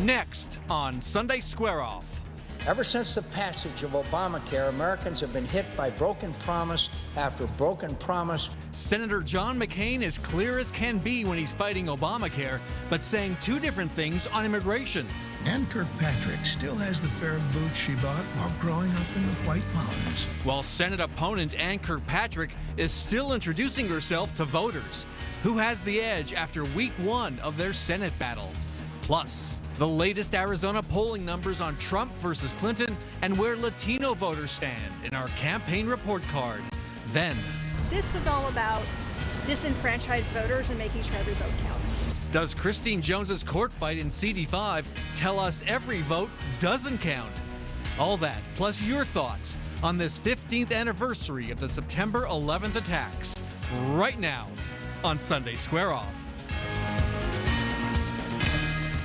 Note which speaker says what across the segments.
Speaker 1: Next on Sunday Square Off.
Speaker 2: Ever since the passage of Obamacare, Americans have been hit by broken promise after broken promise.
Speaker 1: Senator John McCain is clear as can be when he's fighting Obamacare, but saying two different things on immigration.
Speaker 3: And Kirkpatrick still has the pair of boots she bought while growing up in the White Mountains.
Speaker 1: While Senate opponent Ann Kirkpatrick is still introducing herself to voters. Who has the edge after week one of their Senate battle? Plus, the latest Arizona polling numbers on Trump versus Clinton and where Latino voters stand in our campaign report card. Then,
Speaker 4: this was all about disenfranchised voters and making sure every vote counts.
Speaker 1: Does Christine Jones's court fight in CD5 tell us every vote doesn't count? All that, plus your thoughts on this 15th anniversary of the September 11th attacks, right now on Sunday Square Off.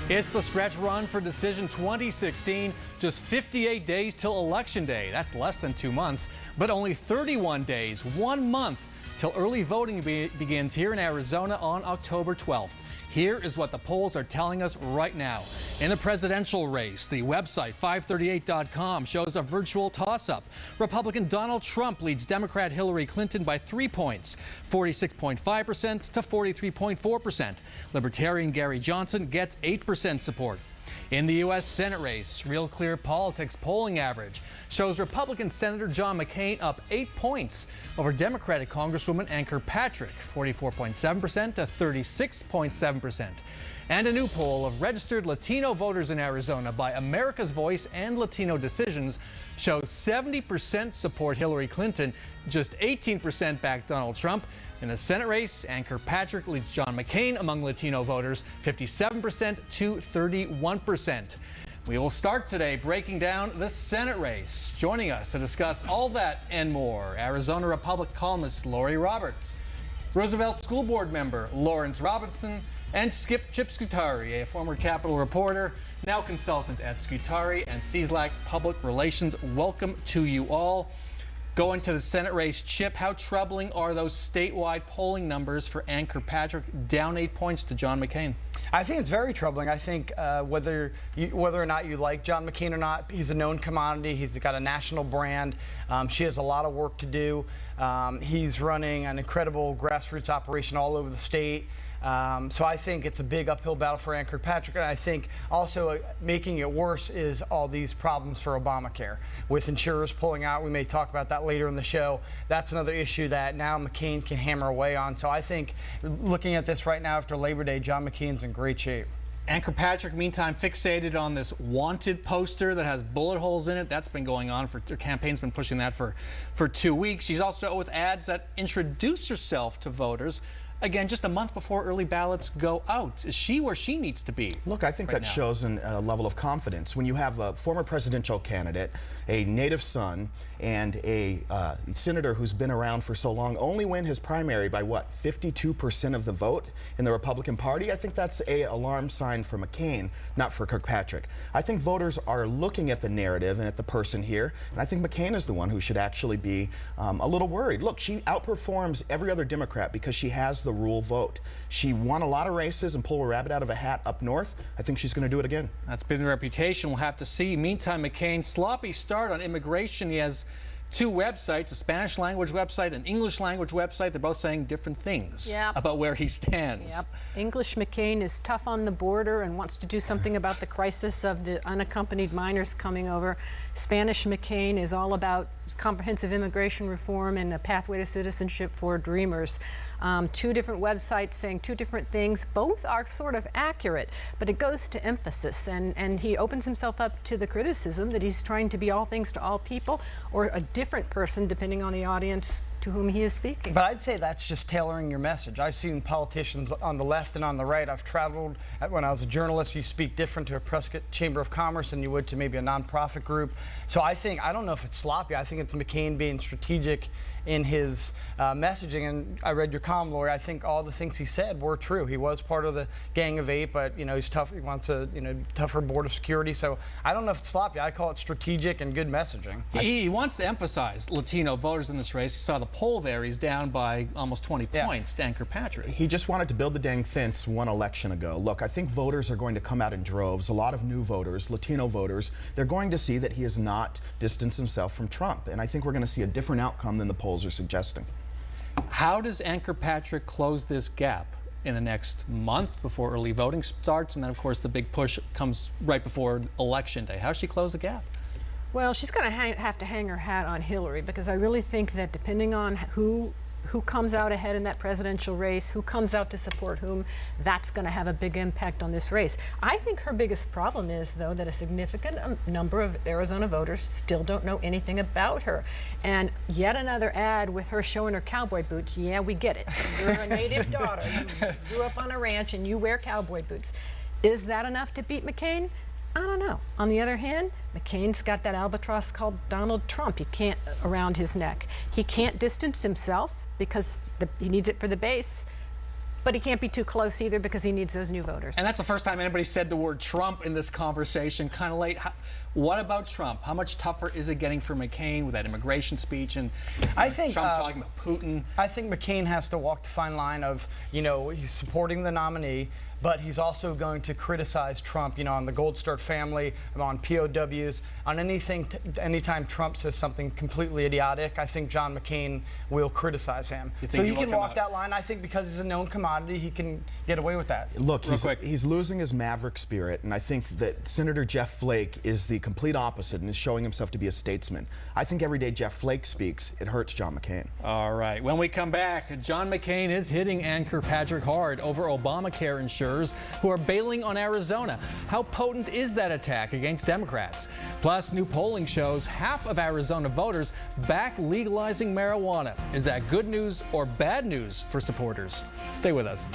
Speaker 1: It's the stretch run for Decision 2016. Just 58 days till Election Day. That's less than 2 months, but only 31 days, 1 month, till early voting begins here in Arizona on October 12th. Here is what the polls are telling us right now. In the presidential race, the website 538.com shows a virtual toss-up. Republican Donald Trump leads Democrat Hillary Clinton by 3 points, 46.5% to 43.4%. Libertarian Gary Johnson gets 8% support. In the U.S. Senate race, Real Clear Politics polling average shows Republican Senator John McCain up 8 points over Democratic Congresswoman Ann Kirkpatrick, 44.7% to 36.7%. And a new poll of registered Latino voters in Arizona by America's Voice and Latino Decisions shows 70% support Hillary Clinton, just 18% back Donald Trump. In the Senate race, Ann Kirkpatrick leads John McCain among Latino voters, 57% to 31%. We will start today breaking down the Senate race. Joining us to discuss all that and more, Arizona Republic columnist Lori Roberts, Roosevelt School Board member Lawrence Robinson, and Chip Scutari, a former Capitol reporter, now consultant at Scutari and CSLAC Public Relations. Welcome to you all. Going to the Senate race, Chip, how troubling are those statewide polling numbers for Ann Kirkpatrick, down 8 points to John McCain?
Speaker 5: I think it's very troubling. I think whether or not you like John McCain or not, he's a known commodity. He's got a national brand. She has a lot of work to do. He's running an incredible grassroots operation all over the state. So I think it's a big uphill battle for Ann Kirkpatrick, and I think also making it worse is all these problems for Obamacare. With insurers pulling out, we may talk about that later in the show. That's another issue that now McCain can hammer away on. So I think looking at this right now after Labor Day, John McCain's in great shape.
Speaker 1: Ann Kirkpatrick, meantime, fixated on this wanted poster that has bullet holes in it. That's been going on for, her campaign's been pushing that for 2 weeks. She's also with ads that introduce herself to voters. Again, just a month before early ballots go out. Is she where she needs to be?
Speaker 6: Look, I think that shows a level of confidence. When you have a former presidential candidate, a native son, and a senator who's been around for so long, only win his primary by, what, 52% of the vote in the Republican Party? I think that's an alarm sign for McCain, not for Kirkpatrick. I think voters are looking at the narrative and at the person here, and I think McCain is the one who should actually be a little worried. Look, she outperforms every other Democrat because she has the rule vote. She won a lot of races and pulled a rabbit out of a hat up north. I think she's going to do it again.
Speaker 1: That's been the reputation. We'll have to see. Meantime, McCain's sloppy start on immigration. He has two websites, a Spanish language website, an English language website. They're both saying different things about where he stands.
Speaker 7: Yep. English McCain is tough on the border and wants to do something about the crisis of the unaccompanied minors coming over. Spanish McCain is all about comprehensive immigration reform and a pathway to citizenship for dreamers. Two different websites saying two different things. Both are sort of accurate, but it goes to emphasis, and he opens himself up to the criticism that he's trying to be all things to all people, or a different person depending on the audience to whom he is speaking.
Speaker 5: But I'd say that's just tailoring your message. I've seen politicians on the left and on the right. I've traveled, when I was a journalist, you speak different to a Prescott Chamber of Commerce than you would to maybe a nonprofit group. So I don't know if it's sloppy. I think it's McCain being strategic in his messaging. And I read your column, Lori. I think all the things he said were true. He was part of the Gang of Eight, but he's tough. He wants a tougher board of security. So I don't know if it's sloppy. I call it strategic and good messaging.
Speaker 1: He wants to emphasize Latino voters in this race. You saw the poll there. He's down by almost 20 points to Kirkpatrick.
Speaker 6: He just wanted to build the dang fence one election ago. Look, I think voters are going to come out in droves. A lot of new voters, Latino voters, they're going to see that he has not distanced himself from Trump. And I think we're going to see a different outcome than the polls are suggesting.
Speaker 1: How does Kirkpatrick close this gap in the next month before early voting starts? And then, of course, the big push comes right before Election Day. How does she close the gap?
Speaker 7: Well, she's going to have to hang her hat on Hillary, because I really think that depending on who comes out ahead in that presidential race, who comes out to support whom, that's going to have a big impact on this race. I think her biggest problem is, though, that a significant number of Arizona voters still don't know anything about her. And yet another ad with her showing her cowboy boots. Yeah, we get it. You're a native daughter. You grew up on a ranch and you wear cowboy boots. Is that enough to beat McCain? I don't know. On the other hand, McCain's got that albatross called Donald Trump. He can't around his neck. He can't distance himself because he needs it for the base, but he can't be too close either because he needs those new voters.
Speaker 1: And that's the first time anybody said the word Trump in this conversation. Kind of late. What about Trump? How much tougher is it getting for McCain with that immigration speech and Trump talking about Putin?
Speaker 5: I think McCain has to walk the fine line of, he's supporting the nominee, but he's also going to criticize Trump, on the Gold Star family, on POWs, on anything. Anytime Trump says something completely idiotic, I think John McCain will criticize him. So he can walk that line. I think because he's a known commodity, he can get away with that.
Speaker 6: Look, he's losing his maverick spirit, and I think that Senator Jeff Flake is the complete opposite and is showing himself to be a statesman. I think every day Jeff Flake speaks, it hurts John McCain.
Speaker 1: All right. When we come back, John McCain is hitting Kirkpatrick hard over Obamacare insurers who are bailing on Arizona. How potent is that attack against Democrats? Plus, new polling shows half of Arizona voters back legalizing marijuana. Is that good news or bad news for supporters? Stay with us.